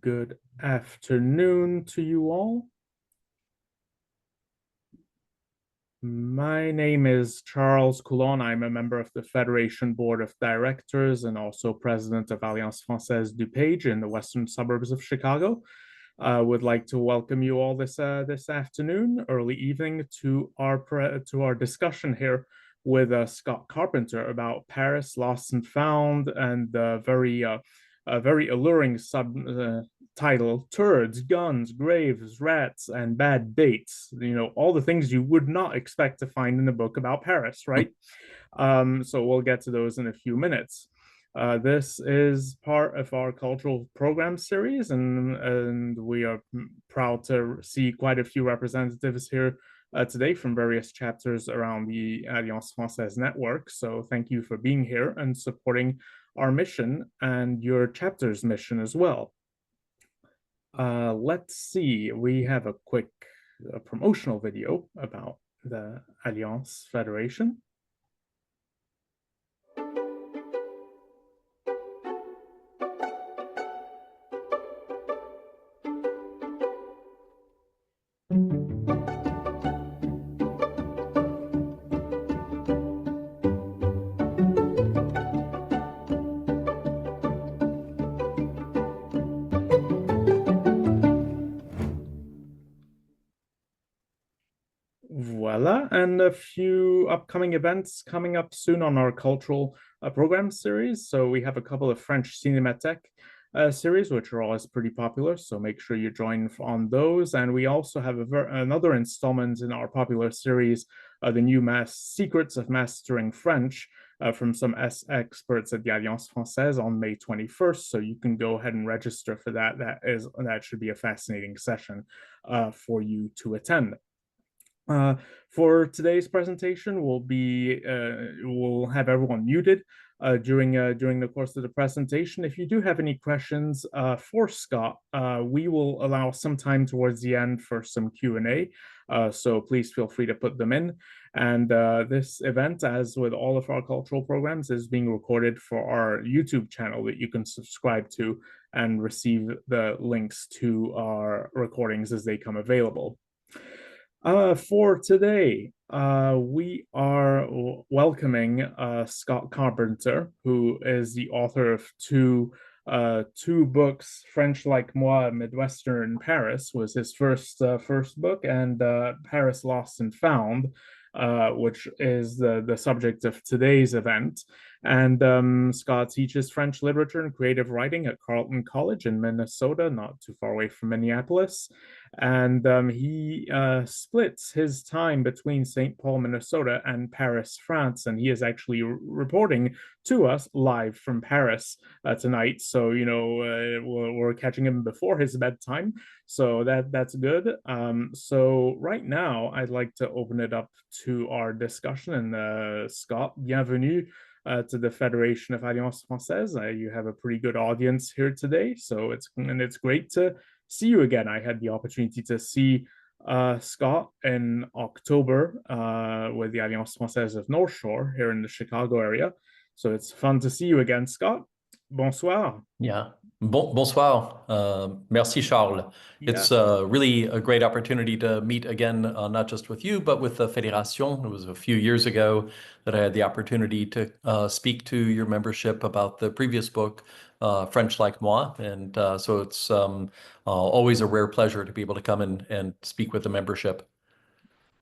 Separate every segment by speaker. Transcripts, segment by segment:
Speaker 1: Good afternoon to you all. My name is Charles Coulon. I'm a member of the Fédération Board of Directors and also president of Alliance Française DuPage in the western suburbs of Chicago. Would like to welcome you all this afternoon, early evening, to our discussion here with Scott Carpenter about Paris Lost and Found, and the very alluring subtitle: Turds, Guns, Graves, Rats, and Bad Dates. You know, all the things you would not expect to find in a book about Paris, right? So we'll get to those in a few minutes. This is part of our cultural program series, and we are proud to see quite a few representatives here today from various chapters around the Alliance Française network. So thank you for being here and supporting our mission and your chapter's mission as well. Let's see, we have a quick promotional video about the Alliance Federation. Voila, and a few upcoming events coming up soon on our cultural program series. So we have a couple of French Cinémathèque series, which are always pretty popular. So make sure you join on those. And we also have another installment in our popular series, the new Secrets of Mastering French, from some experts at the Alliance Française on May 21st. So you can go ahead and register for that. That should be a fascinating session for you to attend. For today's presentation, we'll have everyone muted during the course of the presentation. If you do have any questions for Scott, we will allow some time towards the end for some Q&A. So please feel free to put them in. And this event, as with all of our cultural programs, is being recorded for our YouTube channel that you can subscribe to and receive the links to our recordings as they come available. For today, we are welcoming Scott Carpenter, who is the author of two books. French Like Moi, Midwestern Paris was his first book, and Paris Lost and Found, which is the subject of today's event. And Scott teaches French literature and creative writing at Carleton College in Minnesota, not too far away from Minneapolis. And he splits his time between St. Paul, Minnesota and Paris, France. And he is actually reporting to us live from Paris tonight. So, you know, we're catching him before his bedtime. So that's good. So right now, I'd like to open it up to our discussion. And Scott, bienvenue to the Fédération of Alliance Française. You have a pretty good audience here today. So it's great to see you again. I had the opportunity to see Scott in October with the Alliance Française of North Shore here in the Chicago area. So it's fun to see you again, Scott. Bonsoir.
Speaker 2: Yeah. Bonsoir. Merci, Charles.
Speaker 1: Yeah.
Speaker 2: It's really a great opportunity to meet again, not just with you, but with the Fédération. It was a few years ago that I had the opportunity to speak to your membership about the previous book, French Like Moi. And so it's always a rare pleasure to be able to come and speak with the membership.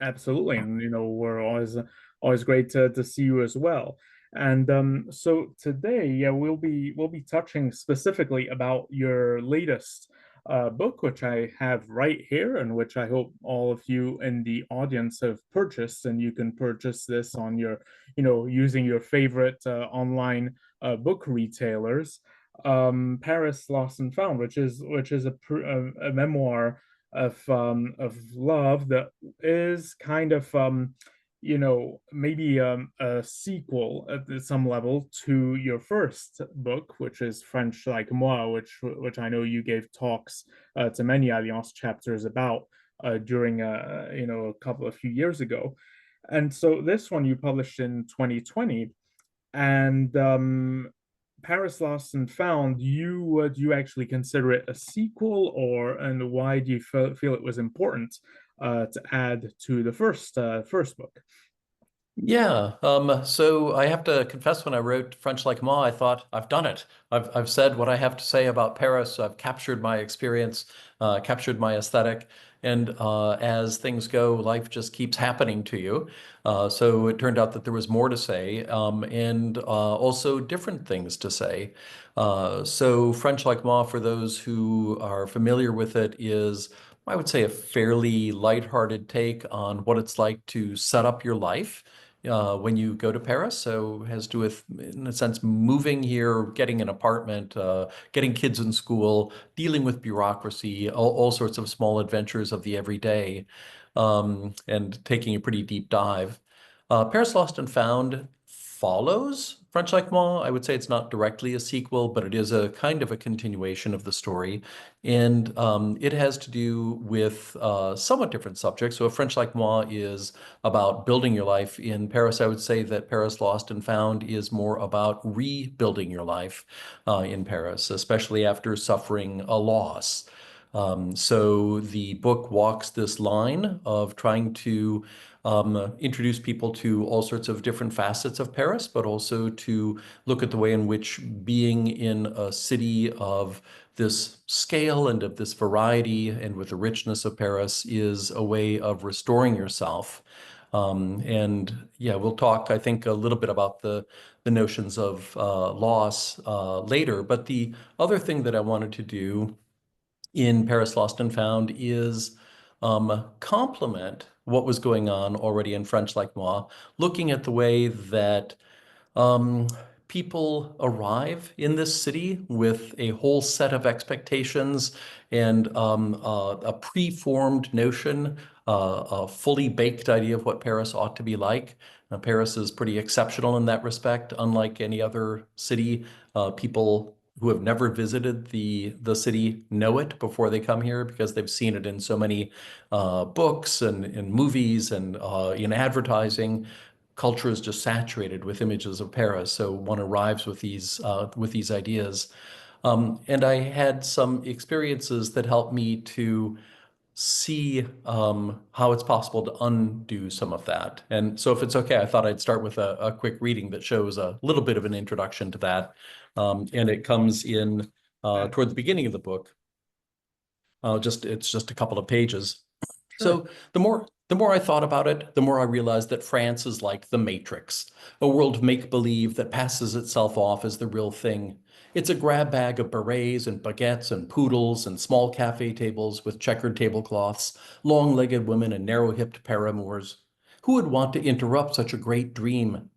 Speaker 1: Absolutely. And, you know, we're always great to see you as well. And so today, yeah, we'll be touching specifically about your latest book, which I have right here, and which I hope all of you in the audience have purchased. And you can purchase this on your, you know, using your favorite online book retailers. Paris Lost and Found, which is a memoir of love that is kind of you know, maybe a sequel at some level to your first book, which is French Like Moi, which I know you gave talks to many Alliance chapters about during you know, a few years ago. And so this one you published in 2020, and Paris Lost and Found, you would you actually consider it a sequel, or and why do you feel it was important to add to the first book?
Speaker 2: Yeah, so I have to confess, when I wrote French Like Moi, I thought, I've done it. I've said what I have to say about Paris. I've captured my experience, captured my aesthetic, and as things go, life just keeps happening to you. So it turned out that there was more to say, and also different things to say. So French Like Moi, for those who are familiar with it, is, I would say, a fairly lighthearted take on what it's like to set up your life when you go to Paris. So it has to do with, in a sense, moving here, getting an apartment, getting kids in school, dealing with bureaucracy, all sorts of small adventures of the everyday, and taking a pretty deep dive. Paris Lost and Found follows French Like Moi. I would say it's not directly a sequel, but it is a kind of a continuation of the story. And it has to do with somewhat different subjects. So, a French Like Moi is about building your life in Paris. I would say that Paris Lost and Found is more about rebuilding your life in Paris, especially after suffering a loss. So the book walks this line of trying to introduce people to all sorts of different facets of Paris, but also to look at the way in which being in a city of this scale and of this variety and with the richness of Paris is a way of restoring yourself. And yeah, we'll talk, I think, a little bit about the notions of loss later. But the other thing that I wanted to do in Paris Lost and Found is complement what was going on already in French Like Moi, looking at the way that um, people arrive in this city with a whole set of expectations and a preformed notion, a fully baked idea of what Paris ought to be like. Paris is pretty exceptional in that respect. Unlike any other city, people who have never visited the city know it before they come here because they've seen it in so many books and in movies and in advertising. Culture is just saturated with images of Paris, so one arrives with these ideas. And I had some experiences that helped me to see how it's possible to undo some of that. And so, if it's okay, I thought I'd start with a quick reading that shows a little bit of an introduction to that. And it comes in
Speaker 1: Uh,
Speaker 2: toward the beginning of the book. It's just a couple of pages.
Speaker 1: sure.
Speaker 2: So the more I thought about it, the more I realized that France is like the Matrix, a world of make-believe that passes itself off as the real thing. It's a grab bag of berets and baguettes and poodles and small cafe tables with checkered tablecloths, long-legged women and narrow-hipped paramours. Who would want to interrupt such a great dream?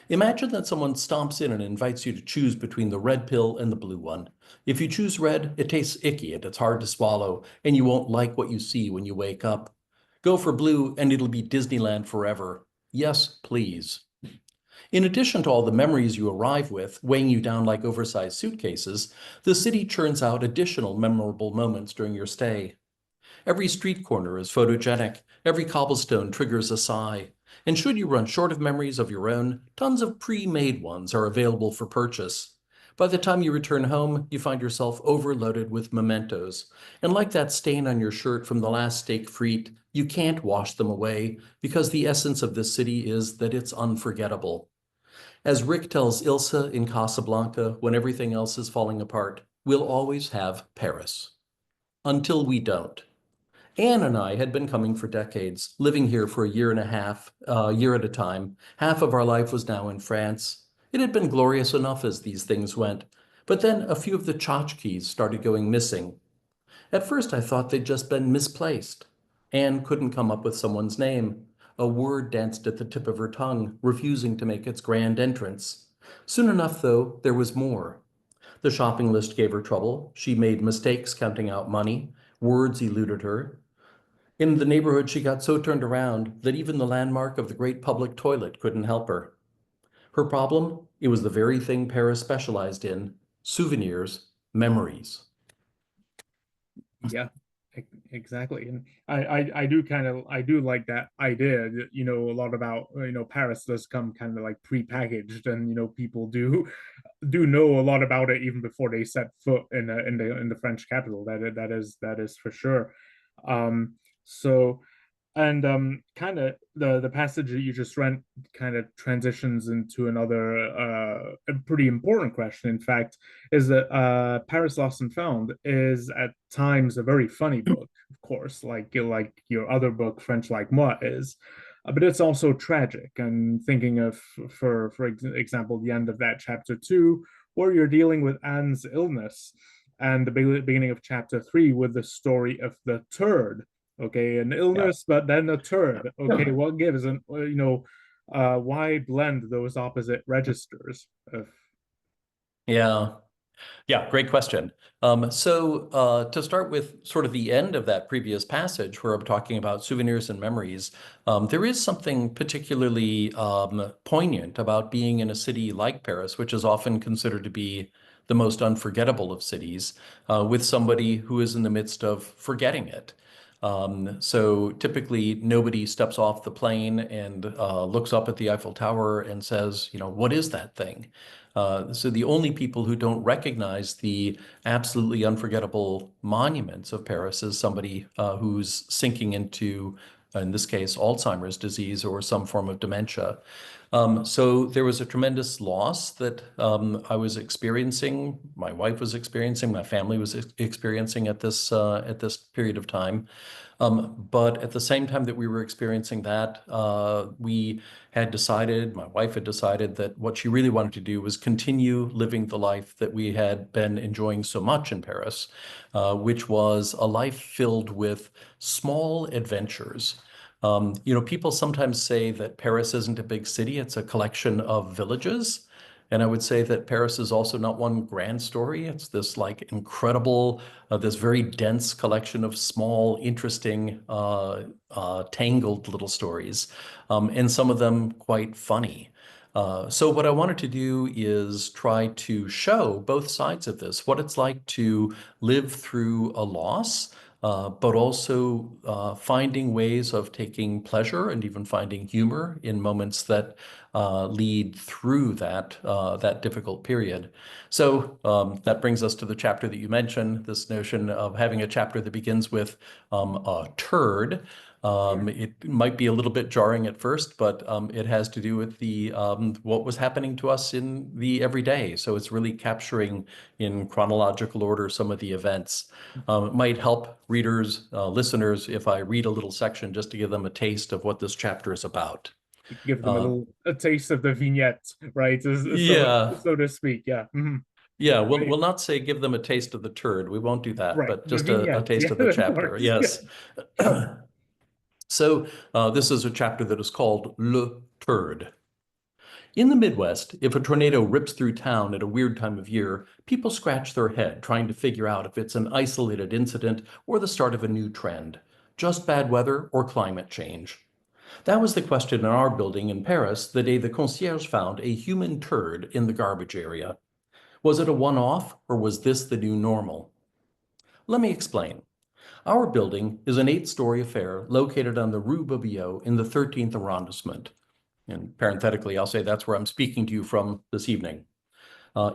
Speaker 2: Imagine that someone stomps in and invites you to choose between the red pill and the blue one. If you choose red, it tastes icky and it's hard to swallow, and you won't like what you see when you wake up. Go for blue, and it'll be Disneyland forever. Yes, please. In addition to all the memories you arrive with, weighing you down like oversized suitcases, the city churns out additional memorable moments during your stay. Every street corner is photogenic. Every cobblestone triggers a sigh. And should you run short of memories of your own, tons of pre-made ones are available for purchase. By the time you return home, you find yourself overloaded with mementos. And like that stain on your shirt from the last steak frite, you can't wash them away because the essence of this city is that it's unforgettable. As Rick tells Ilsa in Casablanca when everything else is falling apart, we'll always have Paris. Until we don't. Anne and I had been coming for decades, living here for a year and a half, a year at a time. Half of our life was now in France. It had been glorious enough as these things went, but then a few of the tchotchkes started going missing. At first, I thought they'd just been misplaced. Anne couldn't come up with someone's name. A word danced at the tip of her tongue, refusing to make its grand entrance. Soon enough, though, there was more. The shopping list gave her trouble. She made mistakes counting out money. Words eluded her. In the neighborhood, she got so turned around that even the landmark of the great public toilet couldn't help her. Her problem? It was the very thing Paris specialized in: souvenirs, memories.
Speaker 1: Yeah, exactly. And I do kind of I do like that idea. A lot about Paris does come kind of like prepackaged, and people do do know a lot about it even before they set foot in the French capital. That is for sure. Um, so and kind of the passage that you just read kind of transitions into another a pretty important question. In fact, is that Paris Lost and Found is at times a very funny book, of course, like your other book, French Like Moi, is. But it's also tragic. And thinking of, for example, the end of that chapter 2, where you're dealing with Anne's illness, and the beginning of chapter 3 with the story of the turd. Okay, an
Speaker 2: Yeah.
Speaker 1: illness, but then a turd. Okay, what gives? And why blend those opposite registers of
Speaker 2: Yeah. Yeah, great question. To start with sort of the end of that previous passage where I'm talking about souvenirs and memories, there is something particularly poignant about being in a city like Paris, which is often considered to be the most unforgettable of cities, with somebody who is in the midst of forgetting it. So typically nobody steps off the plane and looks up at the Eiffel Tower and says, you know, what is that thing? So the only people who don't recognize the absolutely unforgettable monuments of Paris is somebody who's sinking into, in this case, Alzheimer's disease or some form of dementia. So there was a tremendous loss that I was experiencing, my wife was experiencing, my family was experiencing at this period of time. But at the same time that we were experiencing that, we had decided, my wife had decided that what she really wanted to do was continue living the life that we had been enjoying so much in Paris, which was a life filled with small adventures. You know, people sometimes say that Paris isn't a big city, it's a collection of villages. And I would say that Paris is also not one grand story. It's this like incredible, this very dense collection of small, interesting, tangled little stories, and some of them quite funny. So what I wanted to do is try to show both sides of this, what it's like to live through a loss, but also finding ways of taking pleasure and even finding humor in moments that lead through that difficult period. So that brings us to the chapter that you mentioned, this notion of having a chapter that begins with a turd. It might be a little bit jarring at first, but it has to do with the what was happening to us in the everyday. So it's really capturing in chronological order some of the events. It might help readers, listeners, if I read a little section just to give them a taste of what this chapter is about.
Speaker 1: give them
Speaker 2: Uh,
Speaker 1: a taste of the vignette, right?
Speaker 2: yeah,
Speaker 1: So to speak. Yeah.
Speaker 2: yeah,
Speaker 1: Right.
Speaker 2: we'll not say give them a taste of the turd. We won't do that,
Speaker 1: Right.
Speaker 2: but
Speaker 1: The
Speaker 2: just a
Speaker 1: vignette.
Speaker 2: taste
Speaker 1: Yeah,
Speaker 2: of the
Speaker 1: that
Speaker 2: chapter.
Speaker 1: works. Yeah.
Speaker 2: Yes. So this is a chapter that is called Le Turd. In the Midwest, if a tornado rips through town at a weird time of year, people scratch their head trying to figure out if it's an isolated incident or the start of a new trend, just bad weather or climate change. That was the question in our building in Paris the day the concierge found a human turd in the garbage area. Was it a one-off, or was this the new normal? Let me explain. Our building is an 8-story affair located on the Rue Bobillot in the 13th arrondissement. And parenthetically, I'll say that's where I'm speaking to you from this evening.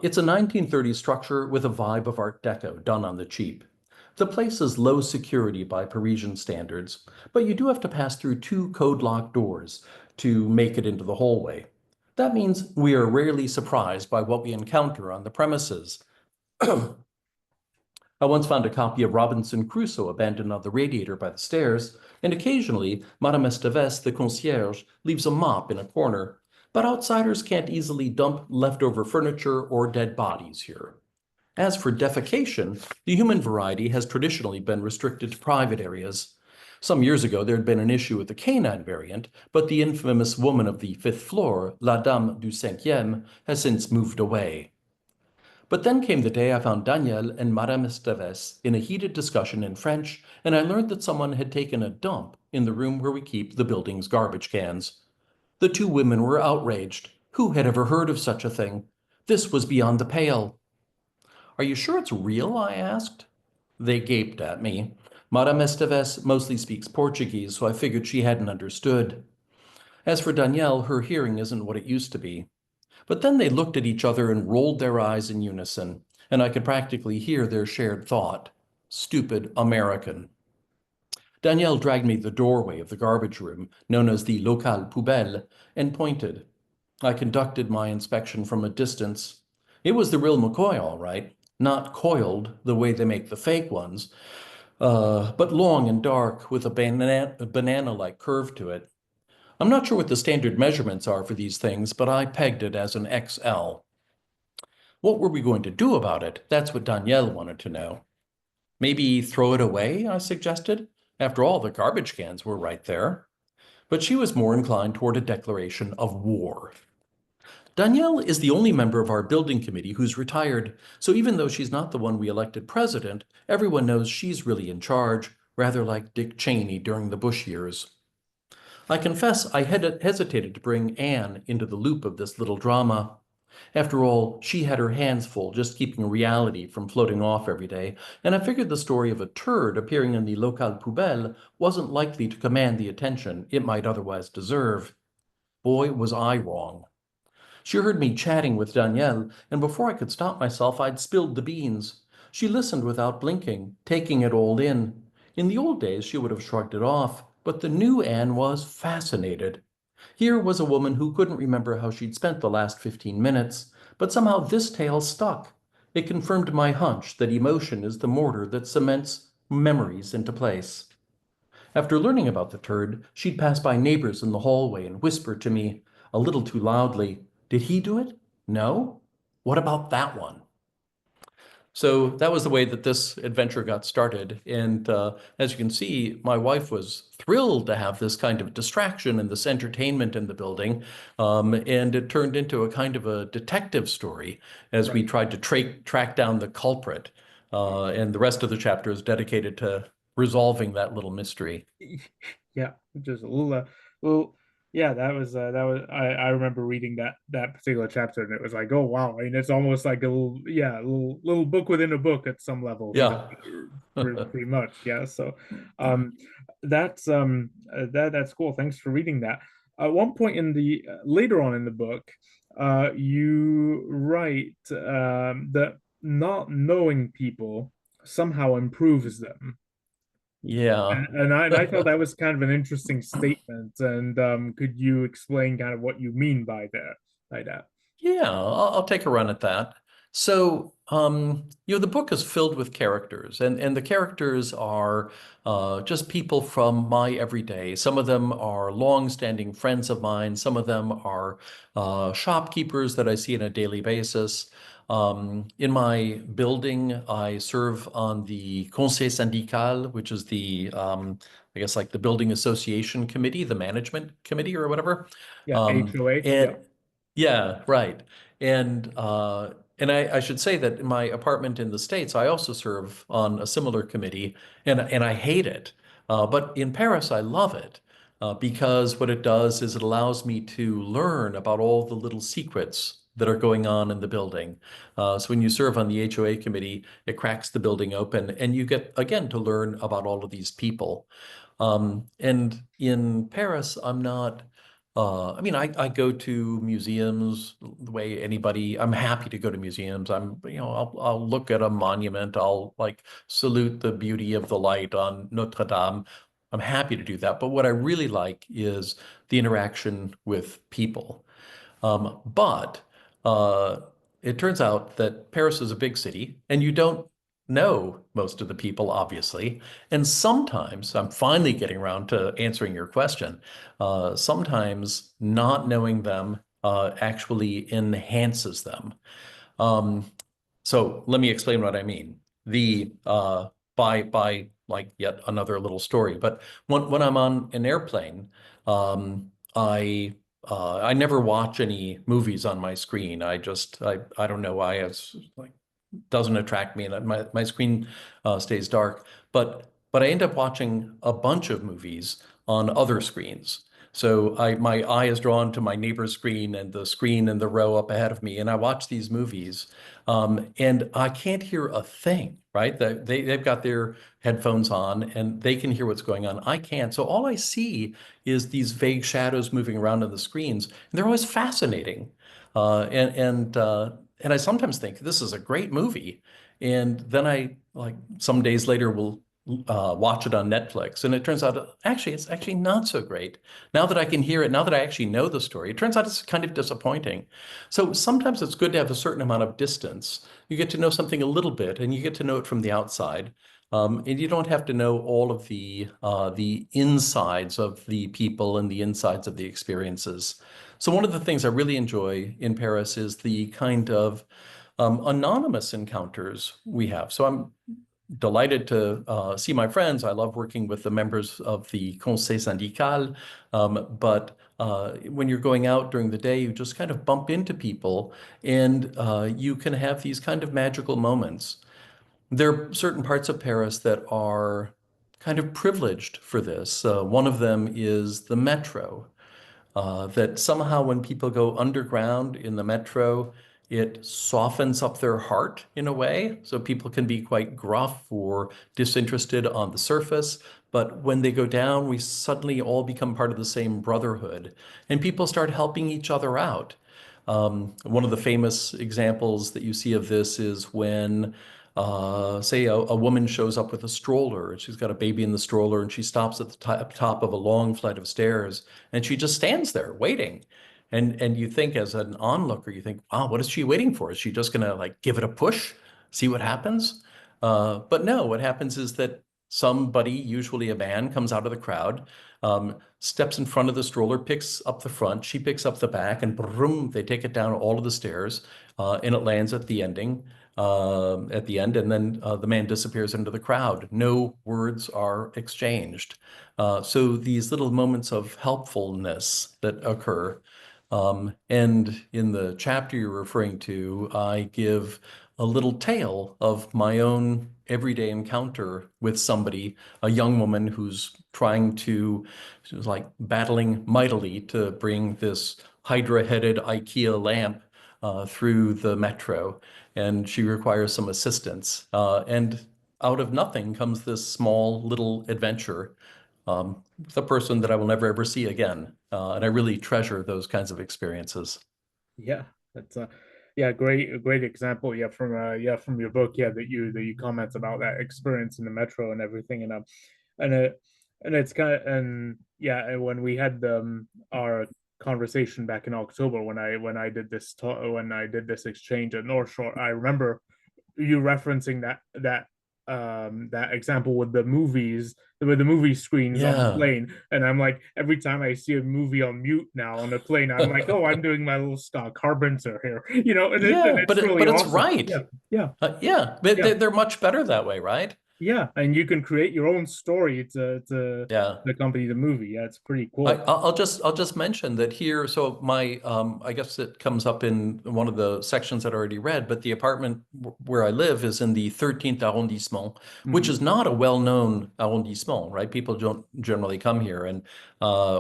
Speaker 2: It's a 1930s structure with a vibe of Art Deco done on the cheap. The place is low security by Parisian standards, but you do have to pass through 2 code-locked doors to make it into the hallway. That means we are rarely surprised by what we encounter on the premises. I once found a copy of Robinson Crusoe abandoned on the radiator by the stairs, and occasionally Madame Estevez, the concierge, leaves a mop in a corner, but outsiders can't easily dump leftover furniture or dead bodies here. As for defecation, the human variety has traditionally been restricted to private areas. Some years ago, there had been an issue with the canine variant, but the infamous woman of the 5th floor, La Dame du 5e, has since moved away. But then came the day I found Danielle and Madame Estevez in a heated discussion in French, and I learned that someone had taken a dump in the room where we keep the building's garbage cans. The 2 women were outraged. Who had ever heard of such a thing? This was beyond the pale. Are you sure it's real? I asked. They gaped at me. Madame Estevez mostly speaks Portuguese, so I figured she hadn't understood. As for Danielle, her hearing isn't what it used to be. But then they looked at each other and rolled their eyes in unison, and I could practically hear their shared thought. Stupid American. Danielle dragged me to the doorway of the garbage room, known as the local poubelle, and pointed. I conducted my inspection from a distance. It was the real McCoy, all right, not coiled the way they make the fake ones, but long and dark with a banana-like curve to it. I'm not sure what the standard measurements are for these things, but I pegged it as an XL. What were we going to do about it? That's what Danielle wanted to know. Maybe throw it away, I suggested. After all, the garbage cans were right there. But she was more inclined toward a declaration of war. Danielle is the only member of our building committee who's retired, so even though she's not the one we elected president, everyone knows she's really in charge, rather like Dick Cheney during the Bush years. I confess I had hesitated to bring Anne into the loop of this little drama. After all, she had her hands full just keeping reality from floating off every day, and I figured the story of a turd appearing in the local poubelle wasn't likely to command the attention it might otherwise deserve. Boy, was I wrong. She heard me chatting with Danielle, and before I could stop myself, I'd spilled the beans. She listened without blinking, taking it all in. In the old days, she would have shrugged it off, but the new Anne was fascinated. Here was a woman who couldn't remember how she'd spent the last 15 minutes, but somehow this tale stuck. It confirmed my hunch that emotion is the mortar that cements memories into place. After learning about the turd, she'd pass by neighbors in the hallway and whisper to me, a little too loudly, "Did he do it? No? What about that one?" So that was the way that this adventure got started. And as you can see, my wife was thrilled to have this kind of distraction and this entertainment in the building. And it turned into a kind of a detective story as we tried to track down the culprit. And the rest of the chapter is dedicated to resolving that little mystery.
Speaker 1: Yeah, just a little, yeah, I remember reading that particular chapter, and it was like, oh wow, I mean, it's almost like a little, yeah, little book within a book at some level, you know,
Speaker 2: Yeah.
Speaker 1: pretty much, yeah. So um that's cool. Thanks for reading that. At one point in the later on in the book, you write that not knowing people somehow improves them.
Speaker 2: Yeah.
Speaker 1: And I thought that was kind of an interesting statement. And could you explain kind of what you mean by that?
Speaker 2: Yeah, I'll take a run at that. So, the book is filled with characters, and the characters are just people from my everyday. Some of them are long-standing friends of mine. Some of them are shopkeepers that I see on a daily basis. In my building, I serve on the Conseil syndical, which is I guess like the building association committee, the management committee or whatever.
Speaker 1: Yeah, HOH. Yeah.
Speaker 2: And yeah, right. And I should say that in my apartment in the States, I also serve on a similar committee, and I hate it. But in Paris, I love it because what it does is it allows me to learn about all the little secrets that are going on in the building. So when you serve on the HOA committee, it cracks the building open, and you get again to learn about all of these people. And in Paris, I'm not. I mean, I go to museums the way anybody, I'm happy to go to museums. I'll look at a monument. I'll like salute the beauty of the light on Notre Dame. I'm happy to do that. But what I really like is the interaction with people. But it turns out that Paris is a big city and you don't know most of the people, obviously. And sometimes, I'm finally getting around to answering your question, sometimes not knowing them actually enhances them. Um, so let me explain what I mean. The by like yet another little story, but when I'm on an airplane, um, I never watch any movies on my screen. I don't know why it's like doesn't attract me, and my screen stays dark. But I end up watching a bunch of movies on other screens. So my eye is drawn to my neighbor's screen and the screen in the row up ahead of me, and I watch these movies, and I can't hear a thing, right? They've got their headphones on and they can hear what's going on. I can't. So all I see is these vague shadows moving around on the screens, and they're always fascinating. And I sometimes think this is a great movie, and then I like some days later will watch it on Netflix, and it turns out actually it's actually not so great. Now that I can hear it, now that I actually know the story, it turns out it's kind of disappointing. So sometimes it's good to have a certain amount of distance. You get to know something a little bit, and you get to know it from the outside. And you don't have to know all of the insides of the people and the insides of the experiences. So one of the things I really enjoy in Paris is the kind of anonymous encounters we have. So I'm delighted to see my friends. I love working with the members of the Conseil syndical. But when you're going out during the day, you just kind of bump into people, and you can have these kind of magical moments. There are certain parts of Paris that are kind of privileged for this. One of them is the metro. That somehow when people go underground in the metro, it softens up their heart in a way. So people can be quite gruff or disinterested on the surface. But when they go down, we suddenly all become part of the same brotherhood, and people start helping each other out. One of the famous examples that you see of this is when, say, a woman shows up with a stroller, and she's got a baby in the stroller, and she stops at the top of a long flight of stairs, and she just stands there waiting. And you think, as an onlooker, you think, wow, what is she waiting for? Is she just gonna like give it a push, see what happens? But no, what happens is that somebody, usually a man, comes out of the crowd, steps in front of the stroller, picks up the front, she picks up the back, and boom, they take it down all of the stairs, and it lands at the end, and then the man disappears into the crowd. No words are exchanged. So these little moments of helpfulness that occur. And in the chapter you're referring to, I give a little tale of my own everyday encounter with somebody, a young woman who's she was like battling mightily to bring this Hydra-headed IKEA lamp through the metro, and she requires some assistance. And out of nothing comes this small little adventure with a person that I will never ever see again. And I really treasure those kinds of experiences.
Speaker 1: Yeah, that's yeah, great example. Yeah, from your book. Yeah, that you comment about that experience in the metro and everything, and it and it's kind of and yeah, and when we had our conversation back in October when I did this exchange at North Shore, I remember you referencing that example with the movie screens on the
Speaker 2: Yeah.
Speaker 1: plane, and I'm like, every time I see a movie on mute now on the plane, I'm like, oh, I'm doing my little Scott Carpenter here, and
Speaker 2: Yeah,
Speaker 1: it's really
Speaker 2: but it's
Speaker 1: awesome.
Speaker 2: right.
Speaker 1: Yeah, yeah,
Speaker 2: Yeah, but
Speaker 1: yeah,
Speaker 2: they're much better that way, right?
Speaker 1: yeah, and you can create your own story
Speaker 2: Yeah.
Speaker 1: to accompany the movie. Yeah, it's pretty
Speaker 2: I,
Speaker 1: cool.
Speaker 2: I'll I'll just mention that here. So my I guess it comes up in one of the sections I'd already read, but the apartment where I live is in the 13th arrondissement, which
Speaker 1: Mhm.
Speaker 2: is not a well-known arrondissement, right? People don't generally come here, and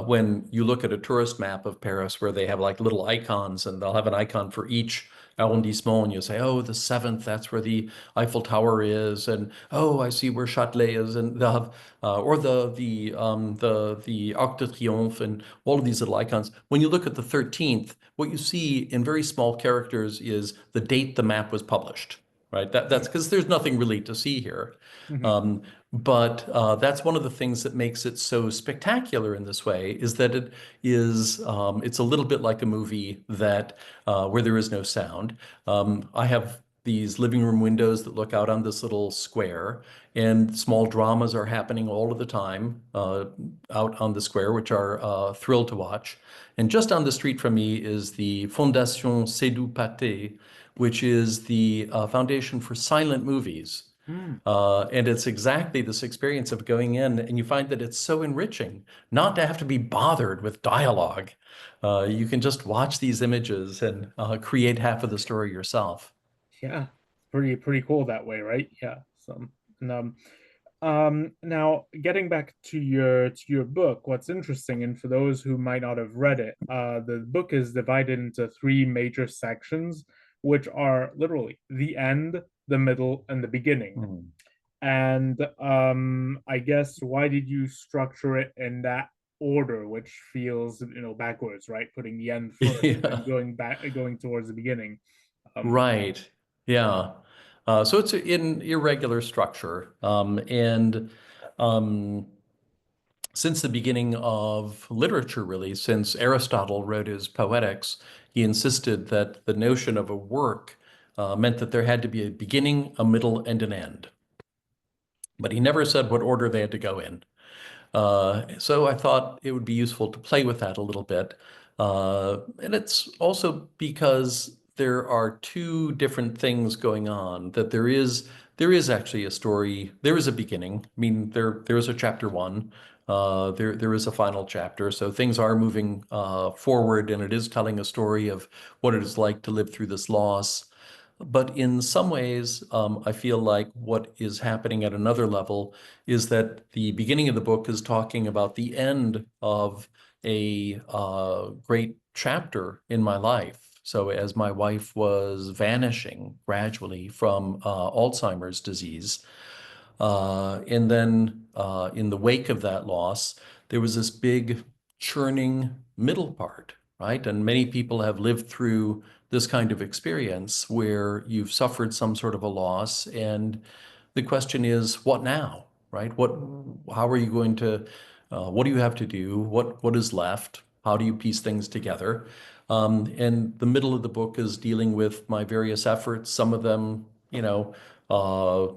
Speaker 2: when you look at a tourist map of Paris, where they have like little icons, and they'll have an icon for each arrondissement, and you say, oh, the seventh, that's where the Eiffel Tower is, and oh, I see where Châtelet is, and they'll have or the Arc de Triomphe and all of these little icons. When you look at the 13th, what you see in very small characters is the date the map was published, right? That's because there's nothing really to see here.
Speaker 1: Mhm.
Speaker 2: But that's one of the things that makes it so spectacular in this way is that it's a little bit like a movie that where there is no sound. I have these living room windows that look out on this little square, and small dramas are happening all of the time out on the square, which are thrilled to watch. And just down the street from me is the Fondation Cédou Pathé, which is the foundation for silent movies.
Speaker 1: Mm.
Speaker 2: And it's exactly this experience of going in, and you find that it's so enriching not to have to be bothered with dialogue. You can just watch these images and create half of the story yourself.
Speaker 1: Yeah, pretty cool that way, right? Yeah. So, and Now getting back to your book, what's interesting, and for those who might not have read it, the book is divided into three major sections, which are literally the end, the middle, and the beginning.
Speaker 2: Mm.
Speaker 1: And I guess why did you structure it in that order, which feels, backwards, right? Putting the end first and
Speaker 2: Yeah.
Speaker 1: going back, going towards the beginning.
Speaker 2: Right. Yeah. So it's in irregular structure. And um, since the beginning of literature, really, since Aristotle wrote his Poetics, he insisted that the notion of a work meant that there had to be a beginning, a middle, and an end. But he never said what order they had to go in. So I thought it would be useful to play with that a little bit. And it's also because there are two different things going on, that there is actually a story, there is a beginning. I mean, there is a chapter one, there is a final chapter. So things are moving forward, and it is telling a story of what it is like to live through this loss. But in some ways, I feel like what is happening at another level is that the beginning of the book is talking about the end of a great chapter in my life. So as my wife was vanishing gradually from Alzheimer's disease, and then in the wake of that loss, there was this big churning middle part, right? And many people have lived through this kind of experience where you've suffered some sort of a loss, and the question is, what now, right? How are you going to, what do you have to do? What is left? How do you piece things together? And the middle of the book is dealing with my various efforts, some of them, uh,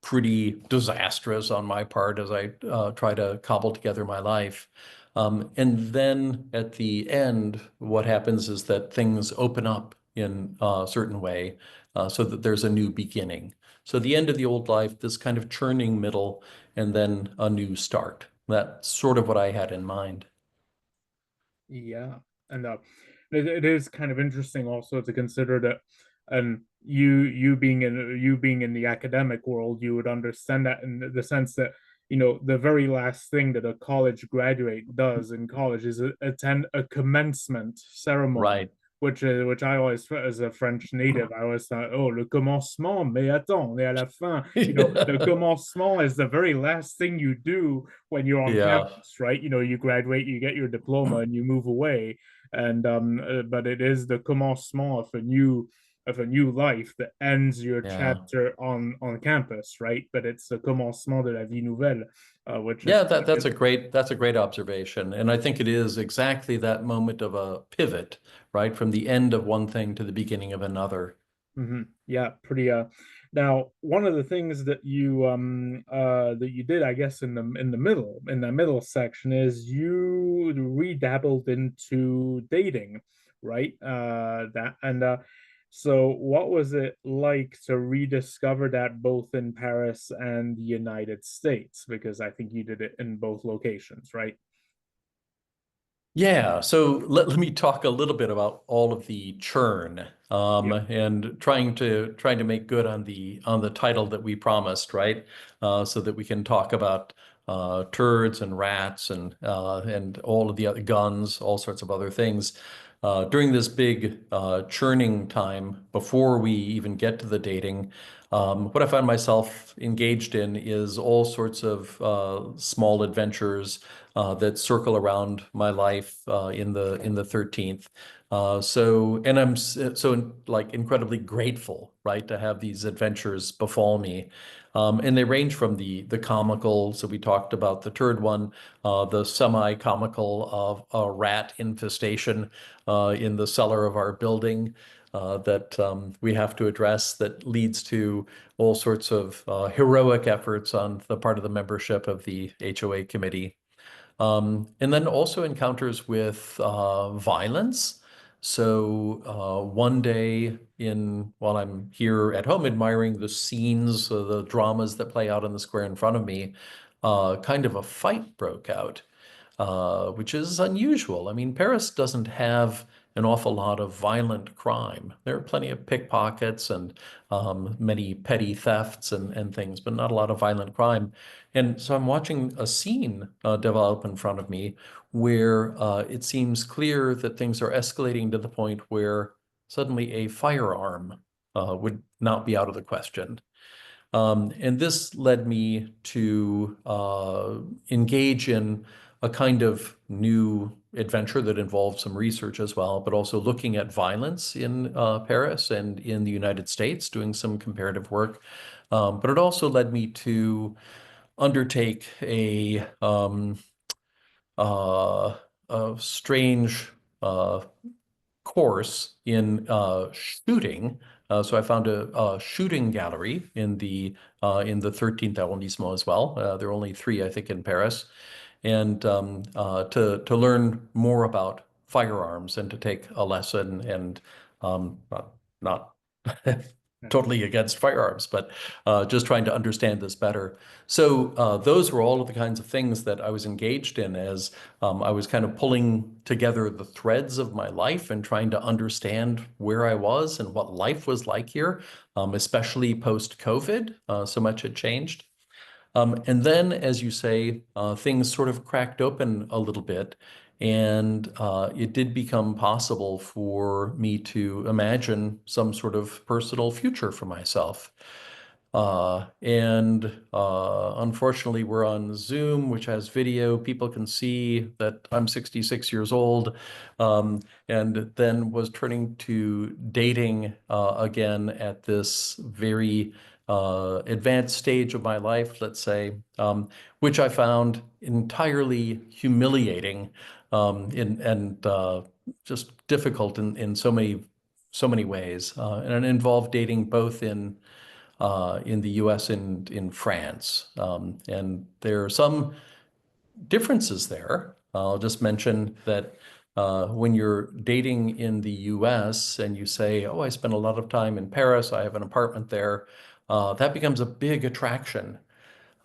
Speaker 2: pretty disastrous on my part as I try to cobble together my life. And then at the end, what happens is that things open up in a certain way so that there's a new beginning. So the end of the old life, this kind of churning middle, and then a new start. That's sort of what I had in mind.
Speaker 1: Yeah, and it is kind of interesting also to consider that, and you being in the academic world, you would understand that in the sense that the very last thing that a college graduate does in college is attend a commencement ceremony,
Speaker 2: Right.
Speaker 1: which I always, as a French native, I always thought, oh, le commencement, mais attends, mais à la fin, the commencement is the very last thing you do when you're on
Speaker 2: Yeah.
Speaker 1: campus, right? You graduate, you get your diploma, and you move away. And but it is the commencement of a new life that ends your
Speaker 2: Yeah.
Speaker 1: chapter on campus, right? But it's the commencement de la vie nouvelle, which is
Speaker 2: Yeah, that's a great observation. And I think it is exactly that moment of a pivot, right? From the end of one thing to the beginning of another.
Speaker 1: Yeah, pretty now one of the things that you did, I guess, in the middle section is you redabbled into dating, right? That and So what was it like to rediscover that both in Paris and the United States? Because I think you did it in both locations, right?
Speaker 2: Yeah, so let me talk a little bit about all of the churn,
Speaker 1: Yeah.
Speaker 2: and trying to make good on the title that we promised, right? So that we can talk about turds and rats and all of the other guns, all sorts of other things. During this big churning time before we even get to the dating, what I find myself engaged in is all sorts of small adventures that circle around my life in the 13th. And I'm so like incredibly grateful, right, to have these adventures befall me. And they range from the comical, so we talked about the turd one, the semi-comical of a rat infestation in the cellar of our building that we have to address, that leads to all sorts of heroic efforts on the part of the membership of the HOA committee. And then also encounters with violence. So one day while I'm here at home admiring the scenes, the dramas that play out on the square in front of me, kind of a fight broke out, which is unusual. I mean, Paris doesn't have an awful lot of violent crime. There are plenty of pickpockets and many petty thefts and things, but not a lot of violent crime. And so I'm watching a scene develop in front of me where it seems clear that things are escalating to the point where suddenly a firearm would not be out of the question. And this led me to engage in a kind of new adventure that involved some research as well, but also looking at violence in Paris and in the United States, doing some comparative work. But it also led me to undertake a strange course in shooting. So I found a shooting gallery in the 13th arrondissement as well. There are only three, I think, in Paris, and to learn more about firearms and to take a lesson and not totally against firearms, but just trying to understand this better. So those were all of the kinds of things that I was engaged in as I was kind of pulling together the threads of my life and trying to understand where I was and what life was like here, especially post-COVID. So much had changed. And then, as you say, things sort of cracked open a little bit, and it did become possible for me to imagine some sort of personal future for myself. Unfortunately, we're on Zoom, which has video. People can see that I'm 66 years old, and then was turning to dating again at this very advanced stage of my life, let's say, which I found entirely humiliating and just difficult in so many ways. And it involved dating both in the US and in France. And there are some differences there. I'll just mention that when you're dating in the US and you say, oh, I spent a lot of time in Paris, I have an apartment there, that becomes a big attraction.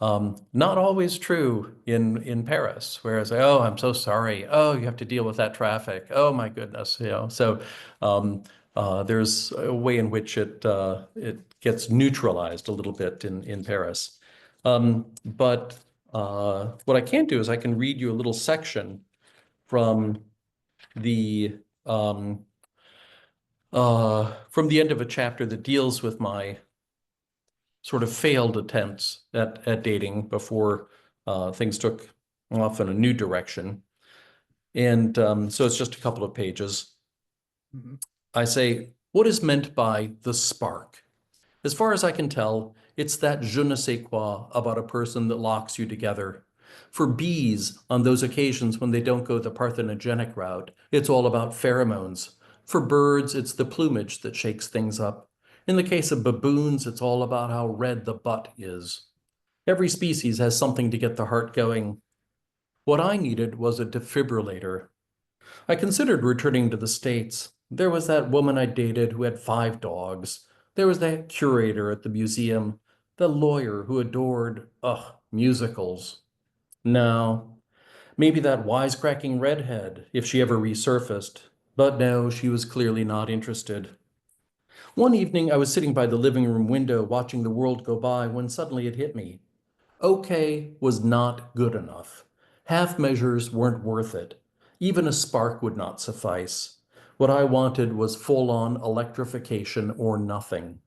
Speaker 2: Not always true in Paris, whereas, oh, I'm so sorry. Oh, you have to deal with that traffic. Oh my goodness, So there's a way in which it gets neutralized a little bit in Paris. But what I can do is I can read you a little section from the end of a chapter that deals with my sort of failed attempts at dating before things took off in a new direction. And so it's just a couple of pages.
Speaker 1: Mhm.
Speaker 2: I say, what is meant by the spark? As far as I can tell, it's that je ne sais quoi about a person that locks you together. For bees, on those occasions when they don't go the parthenogenic route, it's all about pheromones. For birds, it's the plumage that shakes things up. In the case of baboons, it's all about how red the butt is. Every species has something to get the heart going. What I needed was a defibrillator. I considered returning to the States. There was that woman I dated who had 5 dogs. There was that curator at the museum, the lawyer who adored, musicals. No, maybe that wisecracking redhead, if she ever resurfaced. But no, she was clearly not interested. One evening, I was sitting by the living room window watching the world go by when suddenly it hit me. Okay was not good enough. Half measures weren't worth it. Even a spark would not suffice. What I wanted was full-on electrification or nothing.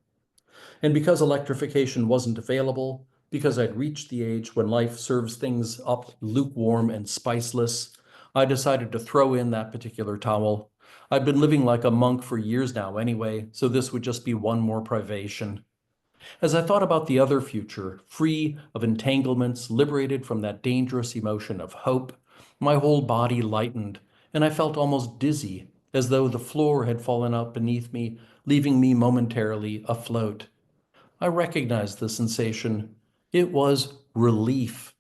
Speaker 2: And because electrification wasn't available, because I'd reached the age when life serves things up lukewarm and spiceless, I decided to throw in that particular towel. I've been living like a monk for years now anyway, so this would just be one more privation. As I thought about the other future, free of entanglements, liberated from that dangerous emotion of hope, my whole body lightened, and I felt almost dizzy, as though the floor had fallen out beneath me, leaving me momentarily afloat. I recognized the sensation. It was relief.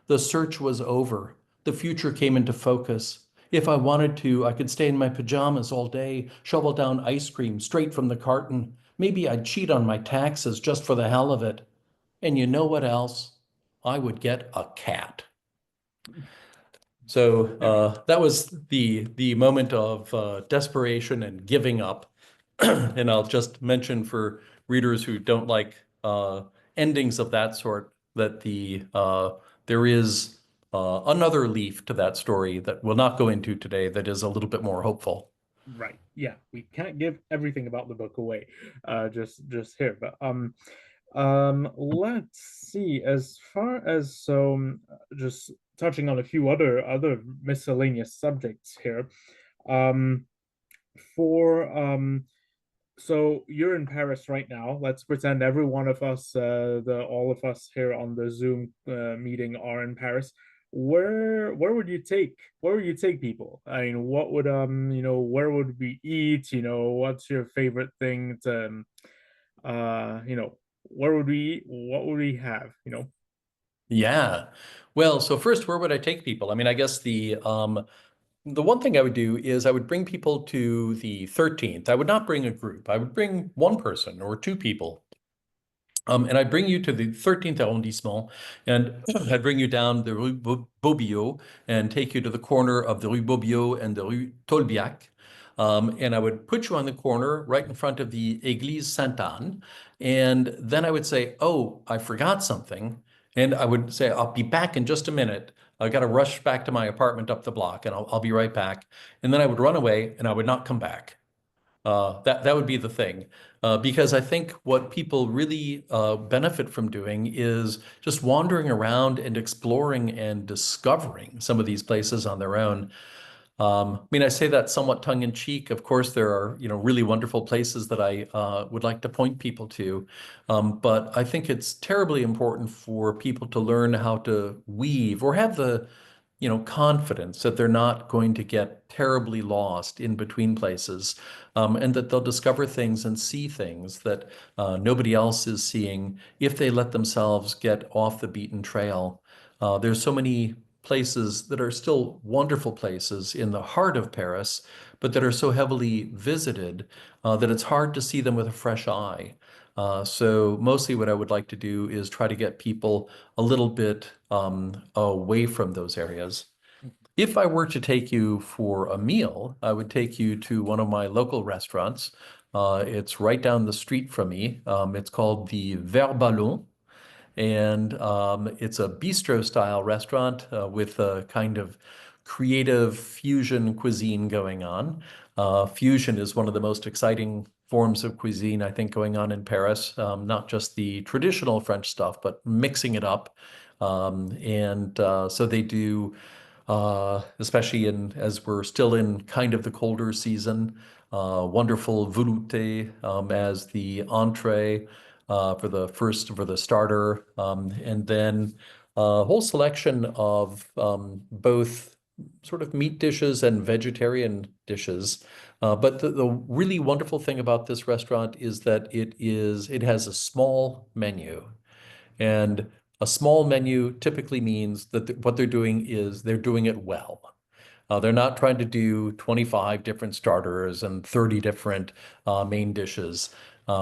Speaker 2: The search was over. The future came into focus. If I wanted to, I could stay in my pajamas all day, shovel down ice cream straight from the carton. Maybe I'd cheat on my taxes just for the hell of it. And you know what else? I would get a cat. So
Speaker 1: Yeah.
Speaker 2: that was the moment of desperation and giving up. And I'll just mention for readers who don't like endings of that sort that there is another leaf to that story that we'll not go into today that is a little bit more hopeful.
Speaker 1: Right. Yeah. We can't give everything about the book away, just here. But let's see. As far as just touching on a few other miscellaneous subjects here. Um, for So you're in Paris right now. Let's pretend every one of us, the all of us here on the Zoom meeting are in Paris. Where would you take people? I mean, what would where would we eat? What's your favorite thing to where would we eat? What would we have?
Speaker 2: Yeah. Well, so first, where would I take people? I mean, I guess the one thing I would do is I would bring people to the 13th. I would not bring a group. I would bring one person or two people. And I'd bring you to the 13th arrondissement, and I'd bring you down the Rue Beaubillot and take you to the corner of the Rue Beaubillot and the Rue Tolbiac. And I would put you on the corner right in front of the Église Sainte-Anne. And then I would say, oh, I forgot something. And I would say, I'll be back in just a minute. I got to rush back to my apartment up the block, and I'll be right back. And then I would run away and I would not come back. That would be the thing, because I think what people really benefit from doing is just wandering around and exploring and discovering some of these places on their own. I mean, I say that somewhat tongue in cheek. Of course, there are, really wonderful places that I would like to point people to. But I think it's terribly important for people to learn how to weave or have the, confidence that they're not going to get terribly lost in between places, and that they'll discover things and see things that nobody else is seeing if they let themselves get off the beaten trail. There's so many places that are still wonderful places in the heart of Paris, but that are so heavily visited that it's hard to see them with a fresh eye. So mostly what I would like to do is try to get people a little bit away from those areas. If I were to take you for a meal, I would take you to one of my local restaurants. It's right down the street from me. It's called the Vert Ballon, and it's a bistro style restaurant with a kind of creative fusion cuisine going on. Fusion is one of the most exciting forms of cuisine, I think, going on in Paris. Not just the traditional French stuff, but mixing it up. And so they do, especially as we're still in kind of the colder season, wonderful velouté as the entree for the starter, and then a whole selection of both sort of meat dishes and vegetarian dishes. But the really wonderful thing about this restaurant is that it has a small menu, and a small menu typically means that what they're doing is they're doing it well. They're not trying to do 25 different starters and 30 different main dishes,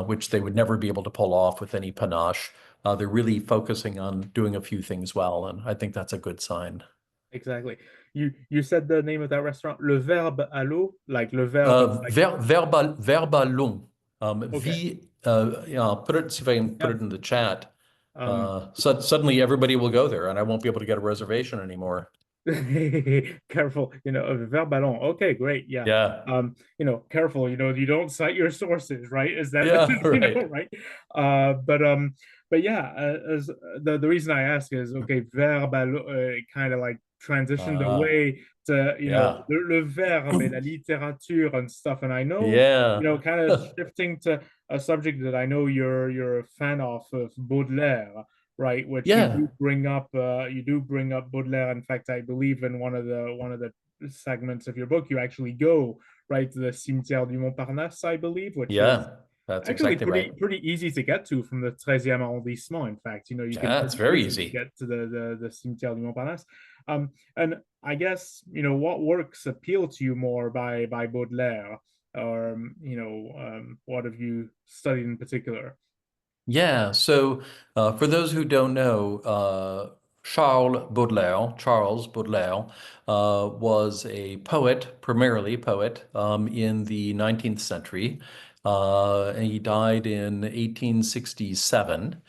Speaker 2: which they would never be able to pull off with any panache. They're really focusing on doing a few things well, and I think that's a good sign.
Speaker 1: Exactly. You said the name of that restaurant, Le Verbe à l'eau, like le verbe, like
Speaker 2: Verbal,
Speaker 1: okay.
Speaker 2: yeah, I'll put it, see if I can put
Speaker 1: Yeah.
Speaker 2: it in the chat.
Speaker 1: Um,
Speaker 2: So suddenly everybody will go there, and I won't be able to get a reservation anymore.
Speaker 1: careful, Ver ballon. Okay, great. Yeah.
Speaker 2: Yeah,
Speaker 1: Careful, you don't cite your sources, right? Is that
Speaker 2: yeah, right.
Speaker 1: right? But yeah, as the reason I ask is okay, ver ballon kind of like transitioned away to,
Speaker 2: Yeah,
Speaker 1: le verbe et la littérature and stuff. And I know,
Speaker 2: yeah,
Speaker 1: kind of shifting to a subject that I know you're a fan of Baudelaire, right? Which
Speaker 2: yeah.
Speaker 1: you do bring up Baudelaire. In fact, I believe in one of the segments of your book, you actually go right to the Cimetière du Montparnasse, I believe, which is
Speaker 2: Yeah, that's
Speaker 1: actually
Speaker 2: exactly
Speaker 1: pretty
Speaker 2: right.
Speaker 1: pretty easy to get to from the 13e arrondissement. In fact, you can
Speaker 2: Yeah, it's
Speaker 1: pretty
Speaker 2: very
Speaker 1: easily
Speaker 2: easy.
Speaker 1: get to the Cimetière du Montparnasse. And I guess, what works appeal to you more by Baudelaire, or what have you studied in particular?
Speaker 2: Yeah, so for those who don't know, Charles Baudelaire, was a poet, primarily poet, in the 19th century. And he died in 1867.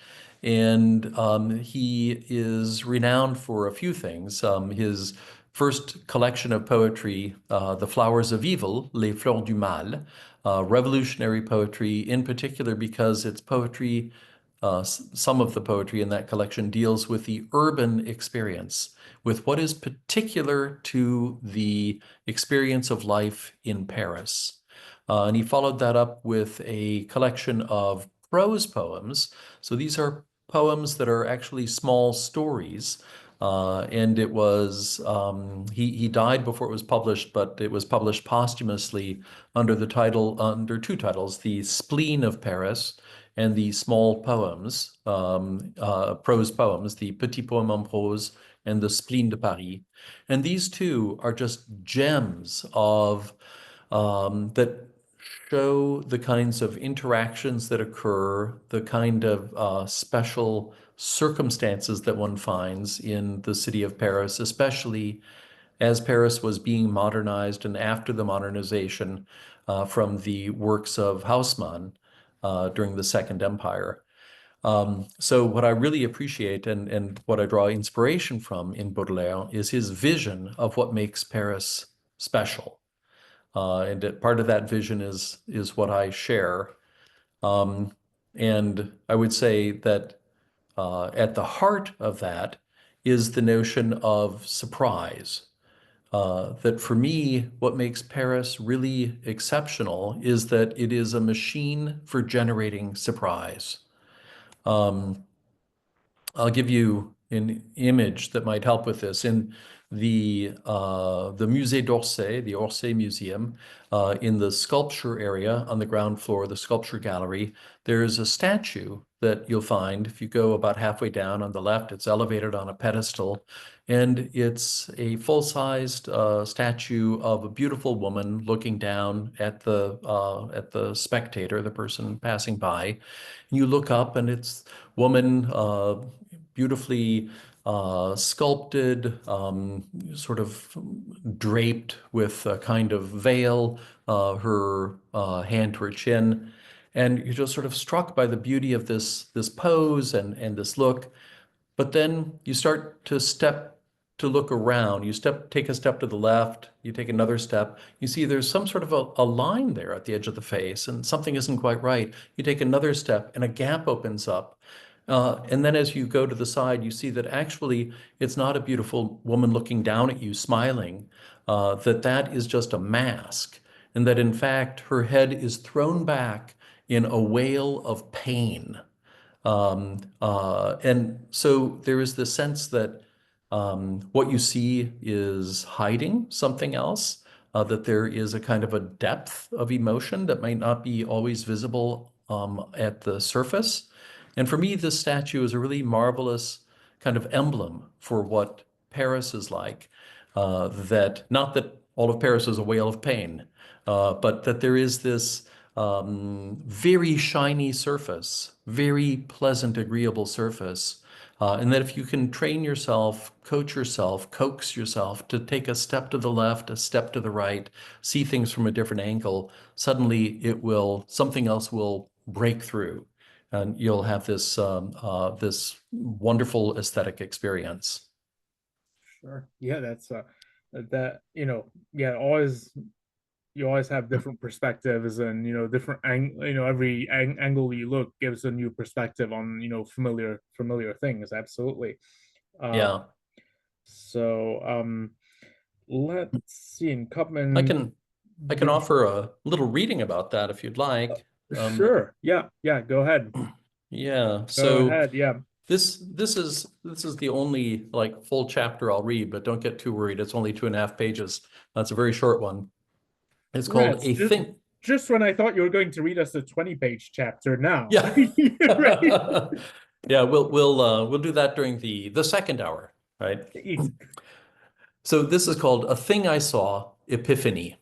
Speaker 2: And he is renowned for a few things. His first collection of poetry, The Flowers of Evil, Les Fleurs du Mal, revolutionary poetry, in particular because it's poetry. Some of the poetry in that collection deals with the urban experience, with what is particular to the experience of life in Paris. And he followed that up with a collection of prose poems. So these are poems that are actually small stories. And it was, he died before it was published, but it was published posthumously under the title, under two titles, The Spleen of Paris and the small poems, prose poems, the Petit Poème en prose and the Spleen de Paris. And these two are just gems of that show the kinds of interactions that occur, the kind of special circumstances that one finds in the city of Paris, especially as Paris was being modernized and after the modernization from the works of Haussmann during the Second Empire. So what I really appreciate and what I draw inspiration from in Baudelaire is his vision of what makes Paris special. And part of that vision is what I share. And I would say that at the heart of that is the notion of surprise. That for me, what makes Paris really exceptional is that it is a machine for generating surprise. I'll give you an image that might help with this. In the Musée d'Orsay, the Orsay Museum, in the sculpture area on the ground floor, the sculpture gallery, there's a statue that you'll find if you go about halfway down on the left. It's elevated on a pedestal, and it's a full-sized statue of a beautiful woman looking down at the spectator, the person passing by. And you look up, and it's woman beautifully sculpted, sort of draped with a kind of veil, her hand to her chin. And you're just sort of struck by the beauty of this pose and this look. But then you start to look around. Take a step to the left, you take another step. You see there's some sort of a line there at the edge of the face, and something isn't quite right. You take another step, and a gap opens up. And then as you go to the side, you see that actually it's not a beautiful woman looking down at you, smiling, that is just a mask, and that in fact her head is thrown back in a wail of pain. And so there is this sense that what you see is hiding something else, that there is a kind of a depth of emotion that might not be always visible at the surface. And for me, this statue is a really marvelous kind of emblem for what Paris is like. That not that all of Paris is a wail of pain, but that there is this very shiny surface, very pleasant, agreeable surface. And that if you can train yourself, coach yourself, coax yourself to take a step to the left, a step to the right, see things from a different angle, suddenly something else will break through. And you'll have this wonderful aesthetic experience.
Speaker 1: Sure. Yeah, that's that, yeah, always you always have different perspectives, and different every angle you look gives a new perspective on familiar things. Absolutely.
Speaker 2: Yeah.
Speaker 1: So let's see. In
Speaker 2: I
Speaker 1: Cupman,
Speaker 2: can offer a little reading about that if you'd like.
Speaker 1: Sure. Yeah. Go ahead.
Speaker 2: Yeah.
Speaker 1: Go
Speaker 2: So
Speaker 1: ahead. Yeah.
Speaker 2: this is the only like full chapter I'll read, but don't get too worried. It's only 2.5 pages. That's a very short one. It's called
Speaker 1: Rats,
Speaker 2: A Thing.
Speaker 1: just when I thought you were going to read us a 20-page chapter now.
Speaker 2: Yeah.
Speaker 1: Right?
Speaker 2: Yeah, we'll do that during the second hour, right? So this is called A Thing I Saw, Epiphany.